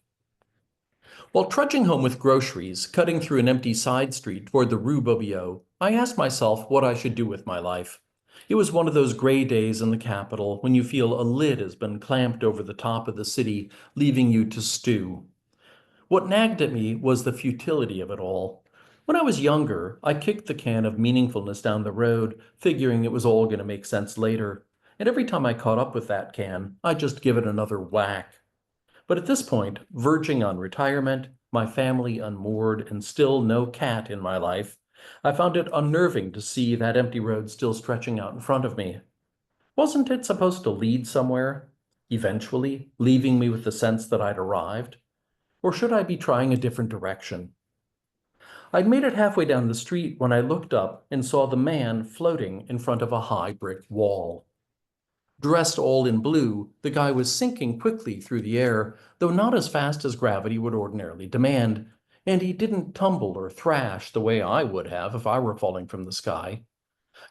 Speaker 2: While trudging home with groceries, cutting through an empty side street toward the Rue Bobillot, I asked myself what I should do with my life. It was one of those gray days in the capital when you feel a lid has been clamped over the top of the city, leaving you to stew. What nagged at me was the futility of it all. When I was younger, I kicked the can of meaningfulness down the road, figuring it was all going to make sense later. And every time I caught up with that can, I'd just give it another whack. But at this point, verging on retirement, my family unmoored, and still no cat in my life, I found it unnerving to see that empty road still stretching out in front of me. Wasn't it supposed to lead somewhere, eventually, leaving me with the sense that I'd arrived? Or should I be trying a different direction? I'd made it halfway down the street when I looked up and saw the man floating in front of a high brick wall. Dressed all in blue, the guy was sinking quickly through the air, though not as fast as gravity would ordinarily demand, and he didn't tumble or thrash the way I would have if I were falling from the sky.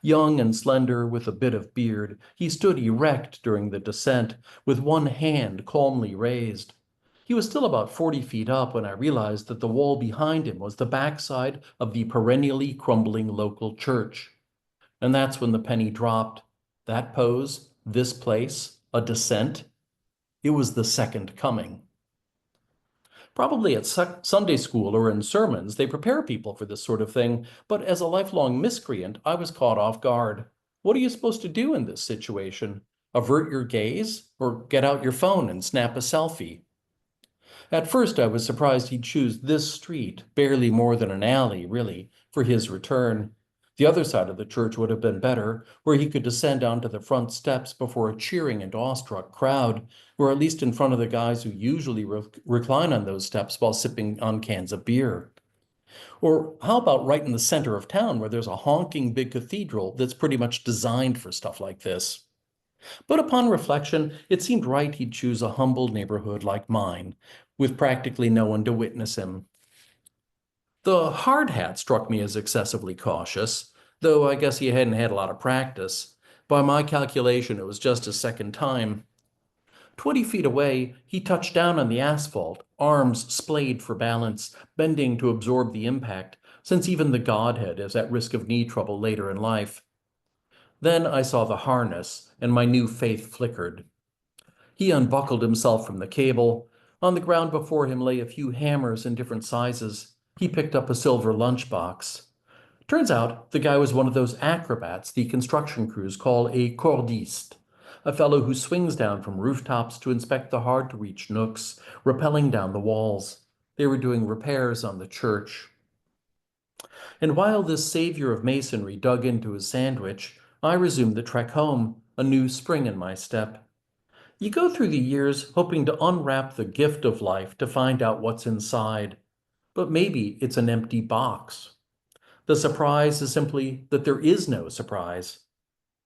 Speaker 2: Young and slender, with a bit of beard, he stood erect during the descent, with one hand calmly raised. He was still about 40 feet up when I realized that the wall behind him was the backside of the perennially crumbling local church. And that's when the penny dropped. That pose, this place, a descent, it was the second coming. Probably at Sunday school or in sermons, they prepare people for this sort of thing, but as a lifelong miscreant, I was caught off guard. What are you supposed to do in this situation? Avert your gaze or get out your phone and snap a selfie? At first, I was surprised he'd choose this street, barely more than an alley, really, for his return. The other side of the church would have been better, where he could descend onto the front steps before a cheering and awestruck crowd, or at least in front of the guys who usually recline on those steps while sipping on cans of beer. Or how about right in the center of town, where there's a honking big cathedral that's pretty much designed for stuff like this? But upon reflection, it seemed right he'd choose a humble neighborhood like mine, with practically no one to witness him. The hard hat struck me as excessively cautious, though I guess he hadn't had a lot of practice. By my calculation, it was just his second time. 20 feet away, he touched down on the asphalt, arms splayed for balance, bending to absorb the impact, since even the Godhead is at risk of knee trouble later in life. Then I saw the harness, and my new faith flickered. He unbuckled himself from the cable. On the ground before him lay a few hammers in different sizes. He picked up a silver lunchbox. Turns out the guy was one of those acrobats the construction crews call a cordiste, a fellow who swings down from rooftops to inspect the hard-to-reach nooks, rappelling down the walls. They were doing repairs on the church. And while this savior of masonry dug into his sandwich, I resumed the trek home, a new spring in my step. You go through the years hoping to unwrap the gift of life to find out what's inside, but maybe it's an empty box. The surprise is simply that there is no surprise.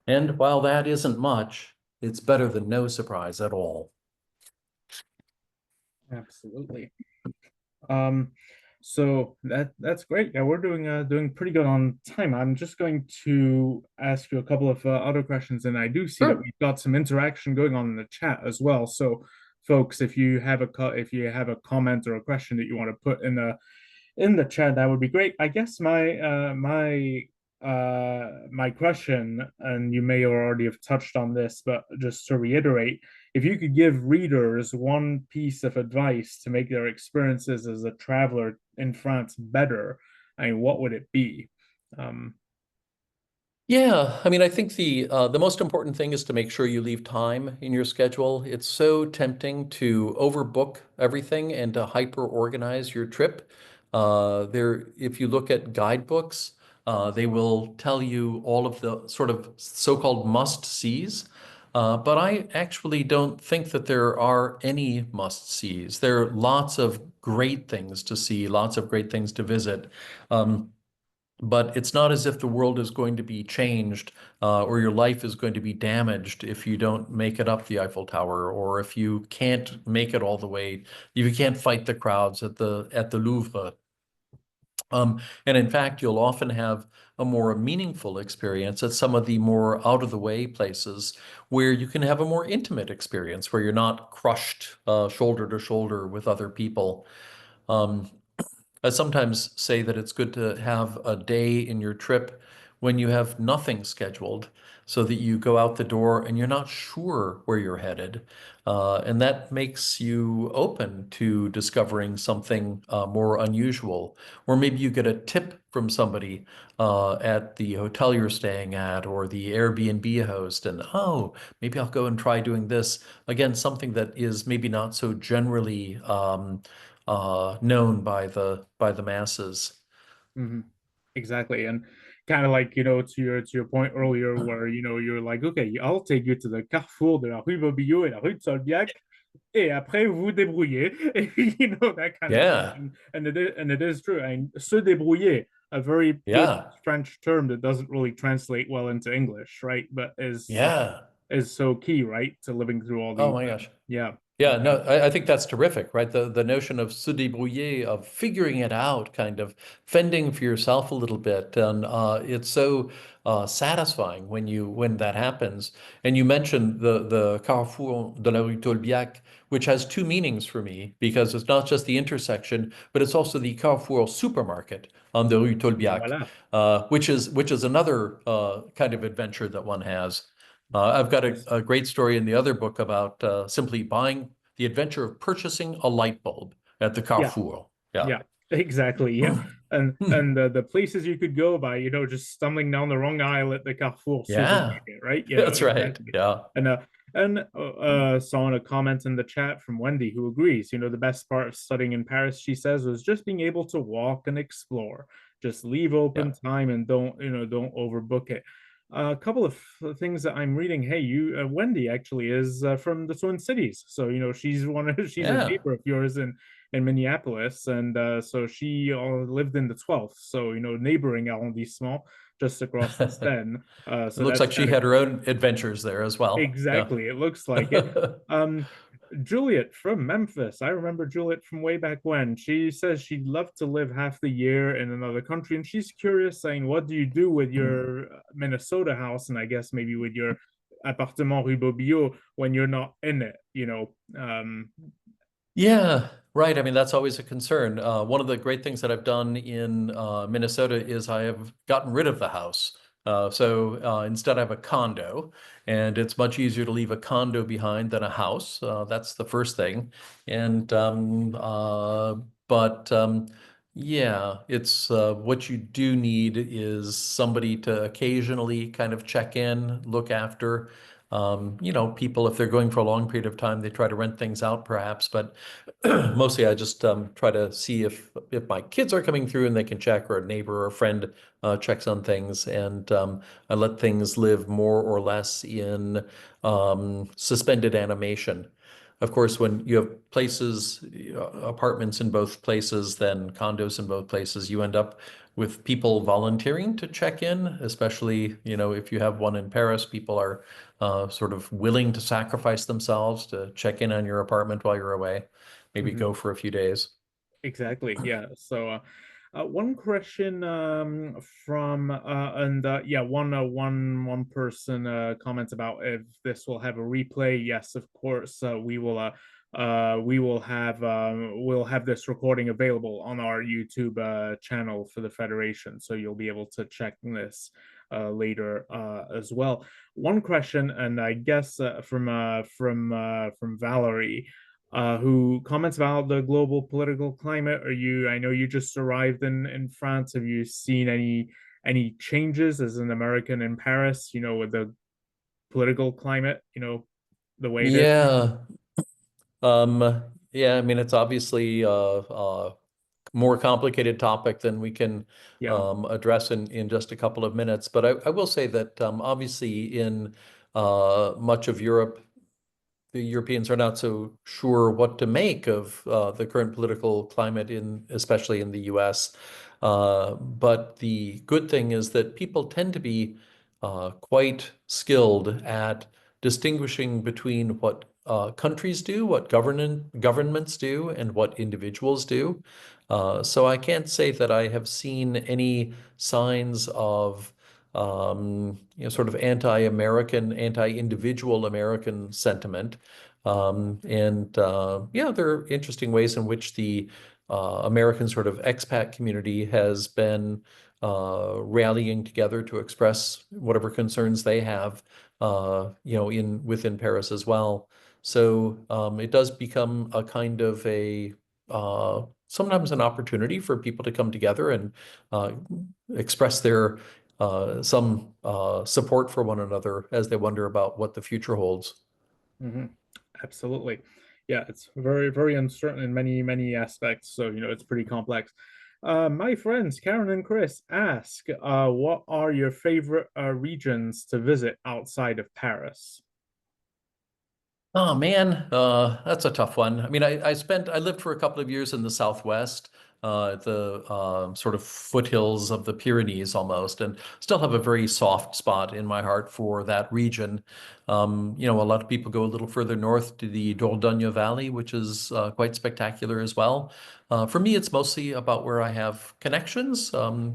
Speaker 2: And while that isn't much, it's better than no surprise at all.
Speaker 1: Absolutely. So that's great. Yeah, we're doing pretty good on time. I'm just going to ask you a couple of other questions, and I do see that
Speaker 2: Sure.
Speaker 1: we've got some interaction going on in the chat as well. So, folks, if you have a comment or a question that you want to put in the chat, that would be great. I guess my question, and you may already have touched on this, but just to reiterate, if you could give readers one piece of advice to make their experiences as a traveler in France better, I mean, what would it be? Um,
Speaker 2: Yeah, I mean, I think the most important thing is to make sure you leave time in your schedule. It's so tempting to overbook everything and to hyper organize your trip. If you look at guidebooks, they will tell you all of the sort of so-called must-sees. But I actually don't think that there are any must-sees. There are lots of great things to see, lots of great things to visit. But it's not as if the world is going to be changed or your life is going to be damaged if you don't make it up the Eiffel Tower, or if you can't make it all the way, if you can't fight the crowds at the Louvre. And in fact, you'll often have a more meaningful experience at some of the more out of the way places where you can have a more intimate experience, where you're not crushed shoulder to shoulder with other people. Um, I sometimes say that it's good to have a day in your trip when you have nothing scheduled, so that you go out the door and you're not sure where you're headed. And that makes you open to discovering something more unusual. Or maybe you get a tip from somebody at the hotel you're staying at or the Airbnb host, and oh, maybe I'll go and try doing this. Again, something that is maybe not so generally known by the masses.
Speaker 1: Mhm. Exactly. And kind of like, to your point earlier where, you're like, okay, I'll take you to the carrefour de la rue Bobillot et la rue de Solbiac, et après vous vous débrouillez. That kind of thing.
Speaker 2: Yeah,
Speaker 1: And it is true. And se débrouiller, a very good
Speaker 2: yeah,
Speaker 1: French term that doesn't really translate well into English, right? But
Speaker 2: yeah.
Speaker 1: is so key, right, to living through all
Speaker 2: Oh
Speaker 1: these.
Speaker 2: my gosh.
Speaker 1: Yeah.
Speaker 2: Yeah, no, I think that's terrific, right? The notion of se débrouiller, of figuring it out, kind of fending for yourself a little bit, and it's so satisfying when that happens. And you mentioned the Carrefour de la rue Tolbiac, which has two meanings for me because it's not just the intersection, but it's also the Carrefour supermarket on the rue Tolbiac,
Speaker 1: Voilà.
Speaker 2: which is another kind of adventure that one has. I've got
Speaker 1: Yes.
Speaker 2: a great story in the other book about simply buying the adventure of purchasing a light bulb at the
Speaker 1: Yeah.
Speaker 2: Carrefour. Yeah.
Speaker 1: Yeah, exactly. Yeah, and
Speaker 2: Hmm.
Speaker 1: and the places you could go by, just stumbling down the wrong aisle at the Carrefour
Speaker 2: Yeah,
Speaker 1: supermarket, right?
Speaker 2: that's right.
Speaker 1: Exactly.
Speaker 2: Yeah.
Speaker 1: And saw in a comment in the chat from Wendy who agrees. The best part of studying in Paris, she says, was just being able to walk and explore. Just leave
Speaker 2: Yeah.
Speaker 1: open time and don't overbook it. A couple of things that I'm reading. Hey, Wendy actually is from the Twin Cities, so she's a
Speaker 2: Yeah.
Speaker 1: neighbor of yours in Minneapolis, and so she lived in the 12th, so neighboring arrondissement, just across the Seine.
Speaker 2: It
Speaker 1: So
Speaker 2: looks
Speaker 1: that's
Speaker 2: like she
Speaker 1: kind of
Speaker 2: had her own adventures there as well. Yeah.
Speaker 1: exactly. It looks like it. Um, Juliet from Memphis. I remember Juliet from way back when. She says she'd love to live half the year in another country, and she's curious, saying, "What do you do with your Minnesota house, and I guess maybe with your appartement rue Bobillot when you're not in it?"
Speaker 2: Yeah, right. I mean, that's always a concern. One of the great things that I've done in Minnesota is I have gotten rid of the house. So instead, I have a condo, and it's much easier to leave a condo behind than a house. That's the first thing. And but yeah, it's what you do need is somebody to occasionally kind of check in, look after. People, if they're going for a long period of time, they try to rent things out perhaps, but mostly I just try to see if my kids are coming through and they can check, or a neighbor or a friend checks on things, and I let things live more or less in suspended animation. Of course, when you have places, apartments in both places, then condos in both places, you end up with people volunteering to check in, especially, if you have one in Paris, people are sort of willing to sacrifice themselves to check in on your apartment while you're away, maybe
Speaker 1: Mhm.
Speaker 2: go for a few days.
Speaker 1: Exactly. Yeah. So, one question from and yeah, one person comments about if this will have a replay. Yes, of course. We'll have this recording available on our YouTube channel for the Federation, so you'll be able to check this later as well. One question, and I guess from Valerie, who comments about the global political climate. I know you just arrived in France. Have you seen any changes as an American in Paris, with the political climate, the way it is?
Speaker 2: Yeah. Yeah, I mean, it's obviously more complicated topic than we can
Speaker 1: Yeah.
Speaker 2: address in just a couple of minutes. But I will say that obviously in much of Europe, the Europeans are not so sure what to make of the current political climate especially in the US. But the good thing is that people tend to be quite skilled at distinguishing between what countries do, what governments do, and what individuals do. So I can't say that I have seen any signs of sort of anti-American, anti-individual American sentiment. And yeah, there are interesting ways in which the American sort of expat community has been rallying together to express whatever concerns they have, in within Paris as well. So it does become a kind of a sometimes an opportunity for people to come together and uh, express their some support for one another as they wonder about what the future holds.
Speaker 1: Hmm. Absolutely. Yeah, it's very, very uncertain in many, many aspects. So, it's pretty complex. My friends, Karen and Chris, ask, what are your favorite regions to visit outside of Paris?
Speaker 2: Oh man, that's a tough one. I mean, I lived for a couple of years in the Southwest, at the sort of foothills of the Pyrenees almost, and still have a very soft spot in my heart for that region. A lot of people go a little further north to the Dordogne Valley, which is quite spectacular as well. For me, it's mostly about where I have connections,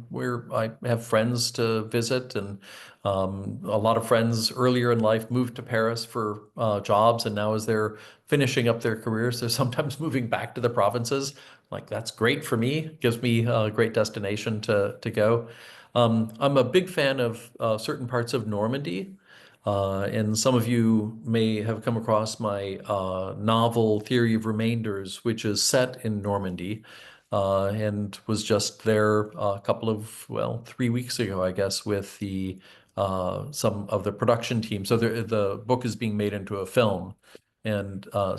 Speaker 2: where I have friends to visit, and a lot of friends earlier in life moved to Paris for jobs, and now as they're finishing up their careers, they're sometimes moving back to the provinces. Like that's great for me. Gives me a great destination to go. I'm a big fan of certain parts of Normandy. And some of you may have come across my novel Theory of Remainders, which is set in Normandy, and was just there a couple of, well, 3 weeks ago, I guess, with the some of the production team. So the book is being made into a film, and yeah,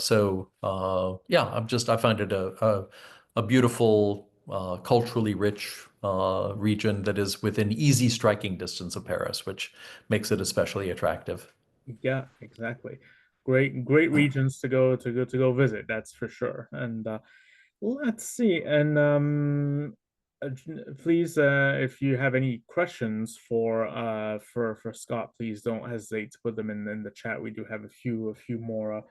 Speaker 2: I find it a beautiful, culturally rich region that is within easy striking distance of Paris, which makes it especially attractive.
Speaker 1: Yeah, exactly. Great, great regions to go visit, that's for sure. And let's see. And please, if you have any questions for Scott, please don't hesitate to put them in the chat. We do have a few more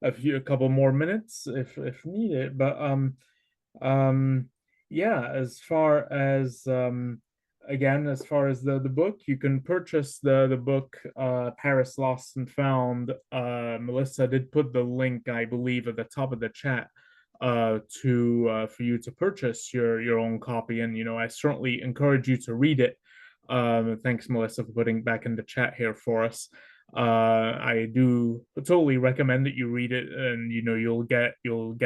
Speaker 1: a couple more minutes if needed. But um, yeah, as far as again, as far as the book, you can purchase the book Paris Lost and Found. Melissa did put the link, I believe, at the top of the chat to for you to purchase your own copy, and I certainly encourage you to read it. Thanks, Melissa, for putting back in the chat here for us. I do totally recommend that you read it, and you'll get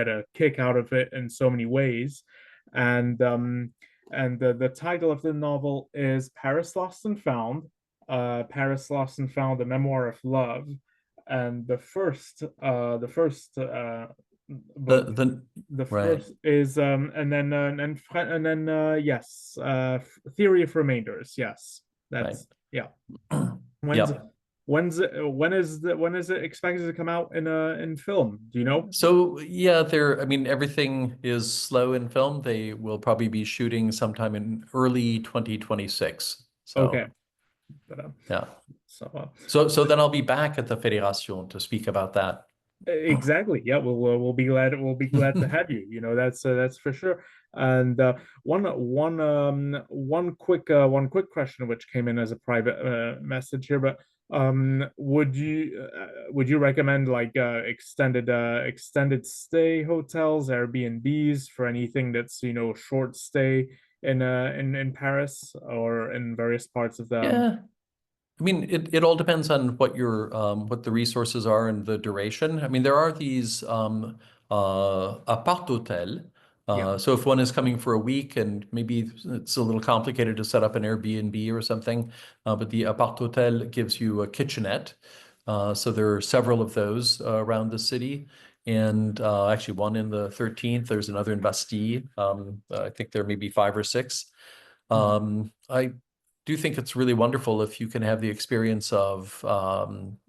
Speaker 1: a kick out of it in so many ways. And the title of the novel is Paris Lost and Found. Paris Lost and Found: A Memoir of Love. And the first
Speaker 2: The
Speaker 1: book,
Speaker 2: the
Speaker 1: the
Speaker 2: right,
Speaker 1: first is and then yes, Theory of Remainders. Yes,
Speaker 2: right.
Speaker 1: that's yeah. When's
Speaker 2: Yep.
Speaker 1: when is it expected to come out in film? Do you know?
Speaker 2: So yeah, I mean, everything is slow in film. They will probably be shooting sometime in early 2026.
Speaker 1: Okay,
Speaker 2: So
Speaker 1: but
Speaker 2: yeah.
Speaker 1: so
Speaker 2: So then I'll be back at the Fédération to speak about that.
Speaker 1: exactly. Yeah, we'll be glad to have you. That's for sure. And one quick question which came in as a private message here, but would you recommend like extended stay hotels, Airbnbs for anything that's short stay in Paris or in various parts of the
Speaker 2: Yeah. I mean, it all depends on what the resources are and the duration. I mean, there are these appart hotel.
Speaker 1: yeah.
Speaker 2: So if one is coming for a week and maybe it's a little complicated to set up an Airbnb or something, but the appart hotel gives you a kitchenette. So there are several of those around the city, and actually one in the 13th. There's another in Bastille. I think there may be five or six.
Speaker 1: Mhm.
Speaker 2: I do think it's really wonderful if you can have the experience of,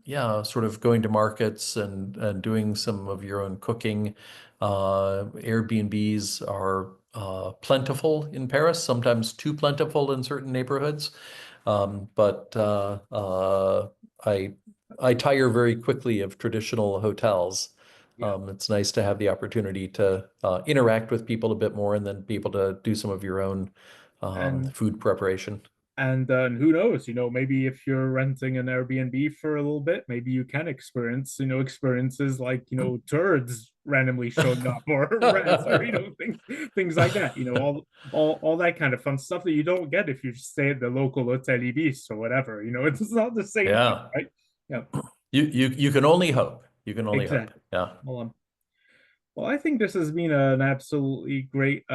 Speaker 2: yeah, sort of going to markets and doing some of your own cooking. Airbnbs are plentiful in Paris, sometimes too plentiful in certain neighborhoods. But I I tire very quickly of traditional hotels.
Speaker 1: Yeah.
Speaker 2: It's nice to have the opportunity to interact with people a bit more and then be able to do some of your own
Speaker 1: And
Speaker 2: food preparation.
Speaker 1: And who knows, maybe if you're renting an Airbnb for a little bit, maybe you can experience, experiences like, turds randomly showing up or rats or, things like that, all that kind of fun stuff that you don't get if you stay at the local Hotel Ibis or whatever, it's not the same thing,
Speaker 2: Yeah.
Speaker 1: right? Yeah,
Speaker 2: You can only hope. You can only hope.
Speaker 1: exactly.
Speaker 2: Yeah.
Speaker 1: Well, I think this has been an absolutely great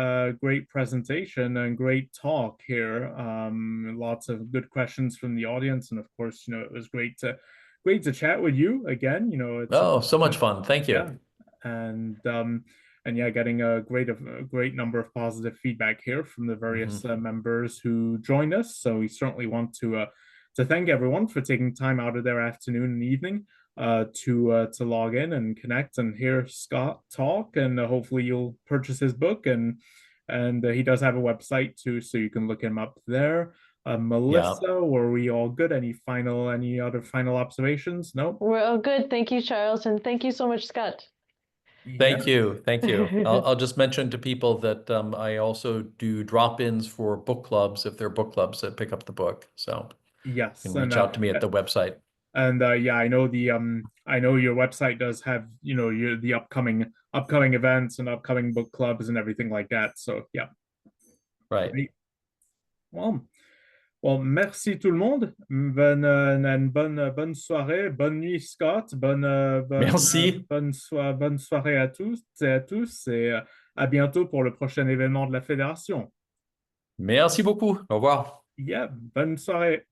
Speaker 1: presentation and great talk here. Lots of good questions from the audience, and of course, it was great to chat with you again. It's
Speaker 2: Oh, so much fun. Thank
Speaker 1: yeah,
Speaker 2: you.
Speaker 1: and yeah, getting a great number of positive feedback here from the various
Speaker 2: Mhm.
Speaker 1: members who joined us. So we certainly want to thank everyone for taking time out of their afternoon and evening to log in and connect and hear Scott talk, and hopefully you'll purchase his book, and he does have a website too, so you can look him up there.
Speaker 2: Yeah.
Speaker 1: Melissa, were we all good? Any other final observations? No?
Speaker 3: We're all good. Thank you, Charles, and thank you so much, Scott.
Speaker 2: Thank
Speaker 1: Yes.
Speaker 2: you. Thank you. I'll just mention to people that I also do drop-ins for book clubs if they're book clubs that pick up the book. So you
Speaker 1: Yes,
Speaker 2: can reach out to me at the website.
Speaker 1: and yeah, I know your website does have the upcoming events and upcoming book clubs and everything like that. So yeah,
Speaker 2: Right.
Speaker 1: great. Well, merci tout le monde. Bonne soirée, bonne nuit, Scott.
Speaker 2: Merci.
Speaker 1: Bonne soirée à tous et à tous, et à bientôt pour le prochain événement de la Fédération.
Speaker 2: Merci beaucoup. Au revoir.
Speaker 1: Yeah, bonne soirée.